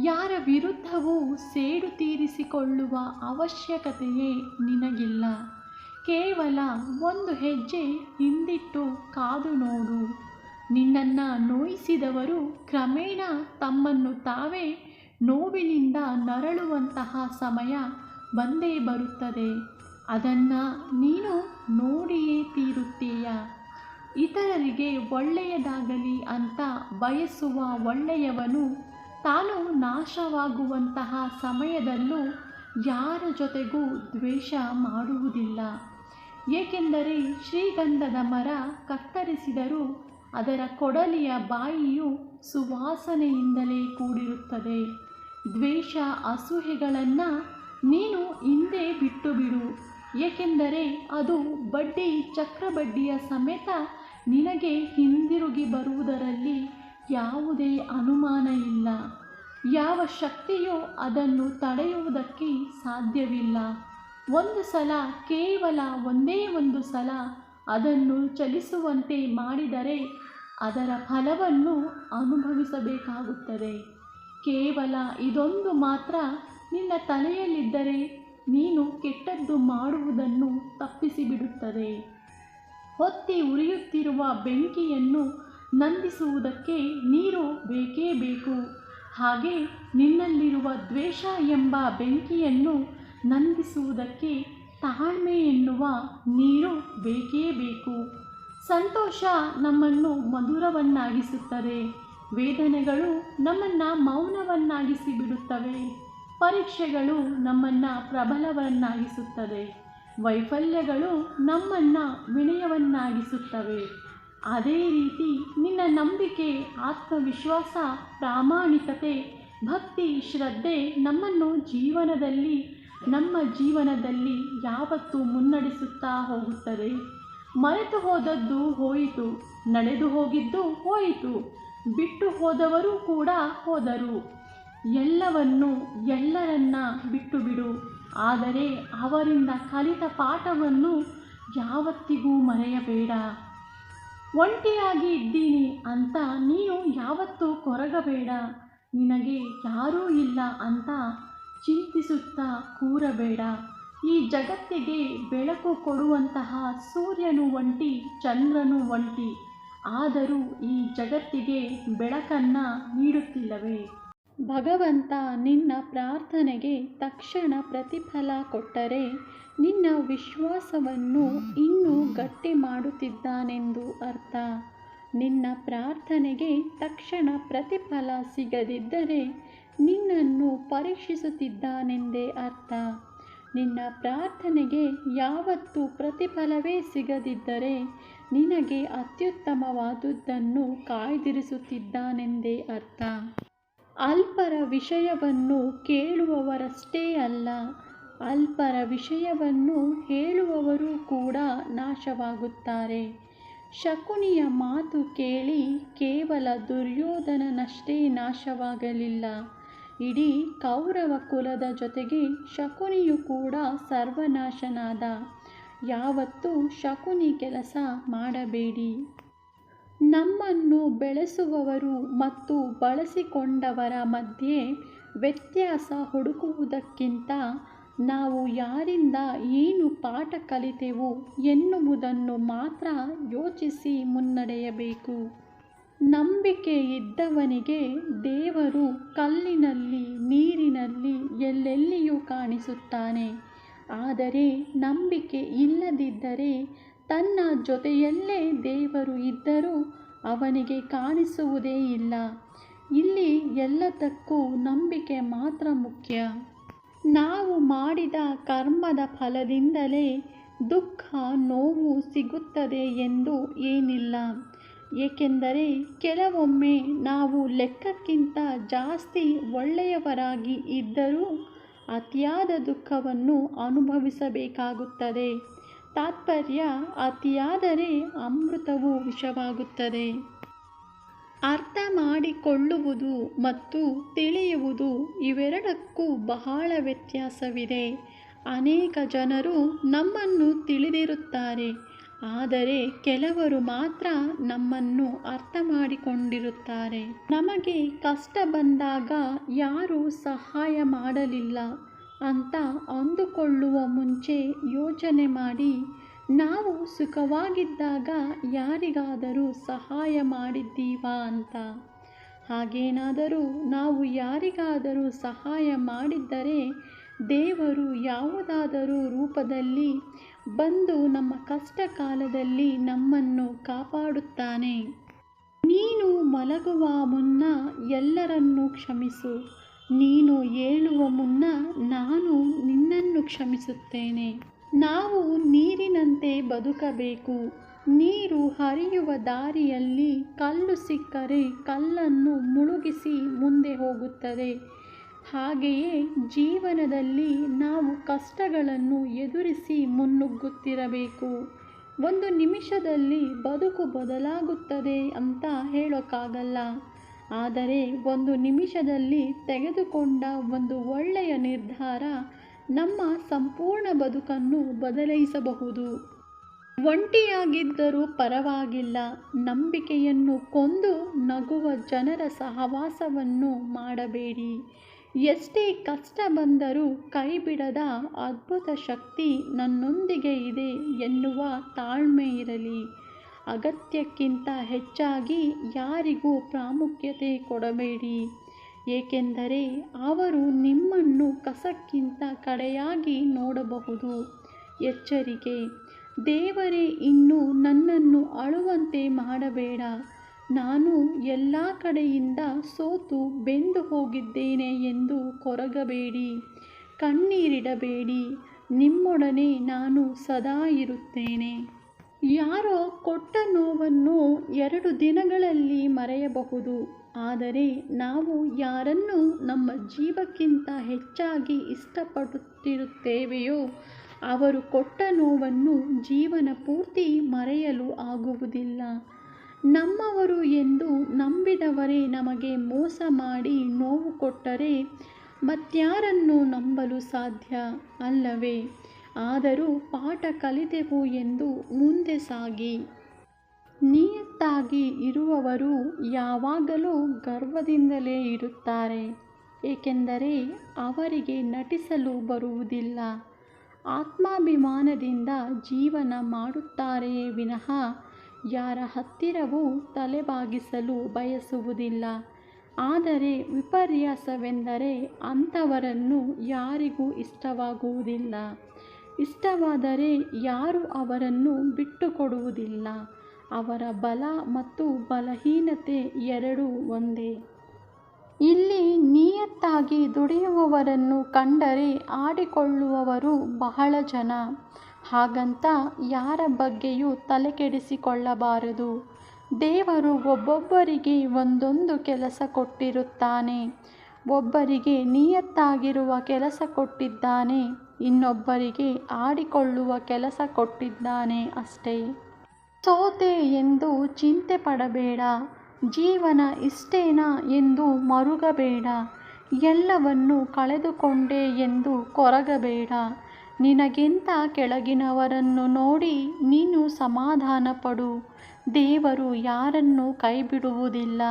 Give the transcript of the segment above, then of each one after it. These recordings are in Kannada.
ಯಾರ ವಿರುದ್ಧವೂ ಸೇಡು ತೀರಿಸಿಕೊಳ್ಳುವ ಅವಶ್ಯಕತೆಯೇ ನಿನಗಿಲ್ಲ. ಕೇವಲ ಒಂದು ಹೆಜ್ಜೆ ಹಿಂದಿಟ್ಟು ಕಾದು ನೋಡು. ನಿನ್ನನ್ನು ನೋಯಿಸಿದವರು ಕ್ರಮೇಣ ತಮ್ಮನ್ನು ತಾವೇ ನೋವಿನಿಂದ ನರಳುವಂತಹ ಸಮಯ ಬಂದೇ ಬರುತ್ತದೆ. ಅದನ್ನು ನೀನು ನೋಡಿಯೇ ತೀರುತ್ತೀಯ. ಇತರರಿಗೆ ಒಳ್ಳೆಯದಾಗಲಿ ಅಂತ ಬಯಸುವ ಒಳ್ಳೆಯವನು ತಾನು ನಾಶವಾಗುವಂತಹ ಸಮಯದಲ್ಲೂ ಯಾರ ಜೊತೆಗೂ ದ್ವೇಷ ಮಾಡುವುದಿಲ್ಲ. ಏಕೆಂದರೆ ಶ್ರೀಗಂಧದ ಮರ ಕತ್ತರಿಸಿದರೂ ಅದರ ಕೊಡಲಿಯ ಬಾಯಿಯು ಸುವಾಸನೆಯಿಂದಲೇ ಕೂಡಿರುತ್ತದೆ. ದ್ವೇಷ ಅಸೂಯೆಗಳನ್ನು ನೀನು ಹಿಂದೆ ಬಿಟ್ಟು ಬಿಡು. ಏಕೆಂದರೆ ಅದು ಬಡ್ಡಿ ಚಕ್ರಬಡ್ಡಿಯ ಸಮೇತ ನಿನಗೆ ಹಿಂದಿರುಗಿ ಬರುವುದರಲ್ಲಿ ಯಾವುದೇ ಅನುಮಾನ ಇಲ್ಲ. ಯಾವ ಶಕ್ತಿಯೂ ಅದನ್ನು ತಡೆಯುವುದಕ್ಕೆ ಸಾಧ್ಯವಿಲ್ಲ. ಒಂದು ಸಲ, ಕೇವಲ ಒಂದೇ ಒಂದು ಸಲ ಅದನ್ನು ಚಲಿಸುವಂತೆ ಮಾಡಿದರೆ ಅದರ ಫಲವನ್ನು ಅನುಭವಿಸಬೇಕಾಗುತ್ತದೆ. ಕೇವಲ ಇದೊಂದು ಮಾತ್ರ ನಿನ್ನ ತಲೆಯಲ್ಲಿದ್ದರೆ ನೀನು ಕೆಟ್ಟದ್ದು ಮಾಡುವುದನ್ನು ತಪ್ಪಿಸಿಬಿಡುತ್ತದೆ. ಹೊತ್ತಿ ಉರಿಯುತ್ತಿರುವ ಬೆಂಕಿಯನ್ನು ನಂದಿಸುವುದಕ್ಕೆ ನೀರು ಬೇಕೇ ಬೇಕು. ಹಾಗೆ ನಿನ್ನಲ್ಲಿರುವ ದ್ವೇಷ ಎಂಬ ಬೆಂಕಿಯನ್ನು ನಂದಿಸುವುದಕ್ಕೆ ತಾಳ್ಮೆ ಎನ್ನುವ ನೀರು ಬೇಕೇ ಬೇಕು. ಸಂತೋಷ ನಮ್ಮನ್ನು ಮಧುರವನ್ನಾಗಿಸುತ್ತದೆ. ವೇದನೆಗಳು ನಮ್ಮನ್ನು ಮೌನವನ್ನಾಗಿಸಿ ಬಿಡುತ್ತವೆ. ಪರೀಕ್ಷೆಗಳು ನಮ್ಮನ್ನು ಪ್ರಬಲವನ್ನಾಗಿಸುತ್ತದೆ. ವೈಫಲ್ಯಗಳು ನಮ್ಮನ್ನು ವಿನಯವನ್ನಾಗಿಸುತ್ತವೆ. ಅದೇ ರೀತಿ ನಿನ್ನ ನಂಬಿಕೆ, ಆತ್ಮವಿಶ್ವಾಸ, ಪ್ರಾಮಾಣಿಕತೆ, ಭಕ್ತಿ, ಶ್ರದ್ಧೆ ನಮ್ಮನ್ನು ನಮ್ಮ ಜೀವನದಲ್ಲಿ ಯಾವತ್ತೂ ಮುನ್ನಡೆಸುತ್ತಾ ಹೋಗುತ್ತದೆ. ಮರೆತು ಹೋದದ್ದು ಹೋಯಿತು, ನಡೆದು ಹೋಗಿದ್ದು ಹೋಯಿತು, ಬಿಟ್ಟು ಹೋದವರು ಕೂಡ ಹೋದರು. ಎಲ್ಲರನ್ನ ಬಿಟ್ಟು ಬಿಡು. ಆದರೆ ಅವರಿಂದ ಕಲಿತ ಪಾಠವನ್ನು ಯಾವತ್ತಿಗೂ ಮರೆಯಬೇಡ. ಒಂಟಿಯಾಗಿ ಇದ್ದೀನಿ ಅಂತ ನೀನು ಯಾವತ್ತೂ ಕೊರಗಬೇಡ. ನಿನಗೆ ಯಾರೂ ಇಲ್ಲ ಅಂತ ಚಿಂತಿಸುತ್ತಾ ಕೂರಬೇಡ. ಈ ಜಗತ್ತಿಗೆ ಬೆಳಕು ಕೊಡುವಂತಹ ಸೂರ್ಯನು ಒಂಟಿ, ಚಂದ್ರನು ಒಂಟಿ. ಆದರೂ ಈ ಜಗತ್ತಿಗೆ ಬೆಳಕನ್ನು ನೀಡುತ್ತಿಲ್ಲವೇ? ಭಗವಂತ ನಿನ್ನ ಪ್ರಾರ್ಥನೆಗೆ ತಕ್ಷಣ ಪ್ರತಿಫಲ ಕೊಟ್ಟರೆ ನಿನ್ನ ವಿಶ್ವಾಸವನ್ನು ಇನ್ನೂ ಗಟ್ಟಿ ಮಾಡುತ್ತಿದ್ದಾನೆಂದು ಅರ್ಥ. ನಿನ್ನ ಪ್ರಾರ್ಥನೆಗೆ ತಕ್ಷಣ ಪ್ರತಿಫಲ ಸಿಗದಿದ್ದರೆ ನಿನ್ನನ್ನು ಪರೀಕ್ಷಿಸುತ್ತಿದ್ದಾನೆಂದೇ ಅರ್ಥ. ನಿನ್ನ ಪ್ರಾರ್ಥನೆಗೆ ಯಾವತ್ತೂ ಪ್ರತಿಫಲವೇ ಸಿಗದಿದ್ದರೆ ನಿನಗೆ ಅತ್ಯುತ್ತಮವಾದುದನ್ನು ಕಾಯ್ದಿರಿಸುತ್ತಿದ್ದಾನೆಂದೇ ಅರ್ಥ. ಅಲ್ಪರ ವಿಷಯವನ್ನು ಕೇಳುವವರಷ್ಟೇ ಅಲ್ಲ, ಅಲ್ಪರ ವಿಷಯವನ್ನು ಹೇಳುವವರು ಕೂಡ ನಾಶವಾಗುತ್ತಾರೆ. ಶಕುನಿಯ ಮಾತು ಕೇಳಿ ಕೇವಲ ದುರ್ಯೋಧನನಷ್ಟೇ ನಾಶವಾಗಲಿಲ್ಲ, ಇಡೀ ಕೌರವ ಕುಲದ ಜೊತೆಗೆ ಶಕುನಿಯು ಕೂಡ ಸರ್ವನಾಶನಾದ. ಯಾವತ್ತೂ ಶಕುನಿ ಕೆಲಸ ಮಾಡಬೇಡಿ. ನಮ್ಮನ್ನು ಬೆಳೆಸುವವರು ಮತ್ತು ಬಳಸಿಕೊಂಡವರ ಮಧ್ಯೆ ವ್ಯತ್ಯಾಸ ಹುಡುಕುವುದಕ್ಕಿಂತ ನಾವು ಯಾರಿಂದ ಏನು ಪಾಠ ಕಲಿತೆವು ಎನ್ನುವುದನ್ನು ಮಾತ್ರ ಯೋಚಿಸಿ ಮುನ್ನಡೆಯಬೇಕು. ನಂಬಿಕೆ ಇದ್ದವನಿಗೆ ದೇವರು ಕಲ್ಲಿನಲ್ಲಿ, ನೀರಿನಲ್ಲಿ, ಎಲ್ಲೆಲ್ಲಿಯೂ ಕಾಣಿಸುತ್ತಾನೆ. ಆದರೆ ನಂಬಿಕೆ ಇಲ್ಲದಿದ್ದರೆ ತನ್ನ ಜೊತೆಯಲ್ಲೇ ದೇವರು ಇದ್ದರೂ ಅವನಿಗೆ ಕಾಣಿಸುವುದೇ ಇಲ್ಲ. ಇಲ್ಲಿ ಎಲ್ಲದಕ್ಕೂ ನಂಬಿಕೆ ಮಾತ್ರ ಮುಖ್ಯ. ನಾವು ಮಾಡಿದ ಕರ್ಮದ ಫಲದಿಂದಲೇ ದುಃಖ, ನೋವು ಸಿಗುತ್ತದೆ ಎಂದು ಏನಿಲ್ಲ. ಏಕೆಂದರೆ ಕೆಲವೊಮ್ಮೆ ನಾವು ಲೆಕ್ಕಕ್ಕಿಂತ ಜಾಸ್ತಿ ಒಳ್ಳೆಯವರಾಗಿ ಇದ್ದರೂ ಅತಿಯಾದ ದುಃಖವನ್ನು ಅನುಭವಿಸಬೇಕಾಗುತ್ತದೆ. ತಾತ್ಪರ್ಯ, ಅತಿಯಾದರೆ ಅಮೃತವು ವಿಷವಾಗುತ್ತದೆ. ಅರ್ಥ ಮಾಡಿಕೊಳ್ಳುವುದು ಮತ್ತು ತಿಳಿಯುವುದು ಇವೆರಡಕ್ಕೂ ಬಹಳ ವ್ಯತ್ಯಾಸವಿದೆ. ಅನೇಕ ಜನರು ನಮ್ಮನ್ನು ತಿಳಿದಿರುತ್ತಾರೆ, ಆದರೆ ಕೆಲವರು ಮಾತ್ರ ನಮ್ಮನ್ನು ಅರ್ಥ ಮಾಡಿಕೊಂಡಿರುತ್ತಾರೆ. ನಮಗೆ ಕಷ್ಟ ಬಂದಾಗ ಯಾರೂ ಸಹಾಯ ಮಾಡಲಿಲ್ಲ ಅಂತ ಅಂದುಕೊಳ್ಳುವ ಮುಂಚೆ ಯೋಚನೆ ಮಾಡಿ, ನಾವು ಸುಖವಾಗಿದ್ದಾಗ ಯಾರಿಗಾದರೂ ಸಹಾಯ ಮಾಡಿದ್ದೀವಾ ಅಂತ. ಹಾಗೇನಾದರೂ ನಾವು ಯಾರಿಗಾದರೂ ಸಹಾಯ ಮಾಡಿದ್ದರೆ ದೇವರು ಯಾವುದಾದರೂ ರೂಪದಲ್ಲಿ ಬಂದು ನಮ್ಮ ಕಷ್ಟ ಕಾಲದಲ್ಲಿ ನಮ್ಮನ್ನು ಕಾಪಾಡುತ್ತಾನೆ. ನೀನು ಮಲಗುವ ಮುನ್ನ ಎಲ್ಲರನ್ನೂ ಕ್ಷಮಿಸು. ನೀನು ಏಳುವ ಮುನ್ನ ನಾನು ನಿನ್ನನ್ನು ಕ್ಷಮಿಸುತ್ತೇನೆ. ನಾವು ನೀರಿನಂತೆ ಬದುಕಬೇಕು. ನೀರು ಹರಿಯುವ ದಾರಿಯಲ್ಲಿ ಕಲ್ಲು ಸಿಕ್ಕರೆ ಕಲ್ಲನ್ನು ಮುಳುಗಿಸಿ ಮುಂದೆ ಹೋಗುತ್ತದೆ. ಹಾಗೆಯೇ ಜೀವನದಲ್ಲಿ ನಾವು ಕಷ್ಟಗಳನ್ನು ಎದುರಿಸಿ ಮುನ್ನುಗ್ಗುತ್ತಿರಬೇಕು. ಒಂದು ನಿಮಿಷದಲ್ಲಿ ಬದುಕು ಬದಲಾಗುತ್ತದೆ ಅಂತ ಹೇಳೋಕ್ಕಾಗಲ್ಲ. ಆದರೆ ಒಂದು ನಿಮಿಷದಲ್ಲಿ ತೆಗೆದುಕೊಂಡ ಒಂದು ಒಳ್ಳೆಯ ನಿರ್ಧಾರ ನಮ್ಮ ಸಂಪೂರ್ಣ ಬದುಕನ್ನು ಬದಲಾಯಿಸಬಹುದು. ಒಂಟಿಯಾಗಿದ್ದರೂ ಪರವಾಗಿಲ್ಲ, ನಂಬಿಕೆಯನ್ನು ಕೊಂದು ನಗುವ ಜನರ ಸಹವಾಸವನ್ನು ಮಾಡಬೇಡಿ. ಎಷ್ಟೇ ಕಷ್ಟ ಬಂದರೂ ಕೈಬಿಡದ ಅದ್ಭುತ ಶಕ್ತಿ ನನ್ನೊಂದಿಗೆ ಇದೆ ಎನ್ನುವ ತಾಳ್ಮೆ ಇರಲಿ. ಅಗತ್ಯಕ್ಕಿಂತ ಹೆಚ್ಚಾಗಿ ಯಾರಿಗೂ ಪ್ರಾಮುಖ್ಯತೆ ಕೊಡಬೇಡಿ, ಏಕೆಂದರೆ ಅವರು ನಿಮ್ಮನ್ನು ಕಸಕ್ಕಿಂತ ಕಡೆಯಾಗಿ ನೋಡಬಹುದು. ಎಚ್ಚರಿಕೆ: ದೇವರೇ, ಇನ್ನು ನನ್ನನ್ನು ಅಳುವಂತೆ ಮಾಡಬೇಡ. ನಾನು ಎಲ್ಲ ಕಡೆಯಿಂದ ಸೋತು ಬೆಂದು ಹೋಗಿದ್ದೇನೆ ಎಂದು ಕೊರಗಬೇಡಿ, ಕಣ್ಣೀರಿಡಬೇಡಿ. ನಿಮ್ಮೊಡನೆ ನಾನು ಸದಾ ಇರುತ್ತೇನೆ. ಯಾರೋ ಕೊಟ್ಟ ನೋವನ್ನು 2 ದಿನಗಳಲ್ಲಿ ಮರೆಯಬಹುದು, ಆದರೆ ನಾವು ಯಾರನ್ನು ನಮ್ಮ ಜೀವಕ್ಕಿಂತ ಹೆಚ್ಚಾಗಿ ಇಷ್ಟಪಡುತ್ತಿರುತ್ತೇವೆಯೋ ಅವರು ಕೊಟ್ಟ ನೋವನ್ನು ಜೀವನ ಪೂರ್ತಿ ಮರೆಯಲು ಆಗುವುದಿಲ್ಲ. ನಮ್ಮವರು ಎಂದು ನಂಬಿದವರೇ ನಮಗೆ ಮೋಸ ಮಾಡಿ ನೋವು ಕೊಟ್ಟರೆ ಮತ್ಯಾರನ್ನು ನಂಬಲು ಸಾಧ್ಯ ಅಲ್ಲವೇ? ಆದರೂ ಪಾಠ ಕಲಿತೆವು ಎಂದು ಮುಂದೆ ಸಾಗಿ. ನಿಯತ್ತಾಗಿ ಇರುವವರು ಯಾವಾಗಲೂ ಗರ್ವದಿಂದಲೇ ಇರುತ್ತಾರೆ, ಏಕೆಂದರೆ ಅವರಿಗೆ ನಟಿಸಲು ಬರುವುದಿಲ್ಲ. ಆತ್ಮಾಭಿಮಾನದಿಂದ ಜೀವನ ಮಾಡುತ್ತಾರೆಯೇ ವಿನಃ ಯಾರ ಹತ್ತಿರವೂ ತಲೆಬಾಗಿಸಲು ಬಯಸುವುದಿಲ್ಲ. ಆದರೆ ವಿಪರ್ಯಾಸವೆಂದರೆ ಅಂಥವರನ್ನು ಯಾರಿಗೂ ಇಷ್ಟವಾಗುವುದಿಲ್ಲ. ಇಷ್ಟವಾದರೆ ಯಾರೂ ಅವರನ್ನು ಬಿಟ್ಟುಕೊಡುವುದಿಲ್ಲ. ಅವರ ಬಲ ಮತ್ತು ಬಲಹೀನತೆ ಎರಡೂ ಒಂದೇ. ಇಲ್ಲಿ ನಿಯತ್ತಾಗಿ ದುಡಿಯುವವರನ್ನು ಕಂಡರೆ ಆಡಿಕೊಳ್ಳುವವರು ಬಹಳ ಜನ. ಹಾಗಂತ ಯಾರ ಬಗ್ಗೆಯೂ ತಲೆಕೆಡಿಸಿಕೊಳ್ಳಬಾರದು. ದೇವರು ಒಬ್ಬೊಬ್ಬರಿಗೆ ಒಂದೊಂದು ಕೆಲಸ ಕೊಟ್ಟಿರುತ್ತಾನೆ. ಒಬ್ಬರಿಗೆ ನಿಯತ್ತಾಗಿರುವ ಕೆಲಸ ಕೊಟ್ಟಿದ್ದಾನೆ, ಇನ್ನೊಬ್ಬರಿಗೆ ಆಡಿಕೊಳ್ಳುವ ಕೆಲಸ ಕೊಟ್ಟಿದ್ದಾನೆ ಅಷ್ಟೇ. ಸೋತೆ ಎಂದು ಚಿಂತೆ ಪಡಬೇಡ. ಜೀವನ ಇಷ್ಟೇನಾ ಎಂದು ಮರುಗಬೇಡ. ಎಲ್ಲವನ್ನೂ ಕಳೆದುಕೊಂಡೆ ಎಂದು ಕೊರಗಬೇಡ. ನಿನಗಿಂತ ಕೆಳಗಿನವರನ್ನು ನೋಡಿ ನೀನು ಸಮಾಧಾನ ಪಡು. ದೇವರು ಯಾರನ್ನೂ ಕೈಬಿಡುವುದಿಲ್ಲ.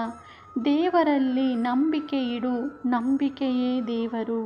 ದೇವರಲ್ಲಿ ನಂಬಿಕೆ ಇಡು. ನಂಬಿಕೆಯೇ ದೇವರು.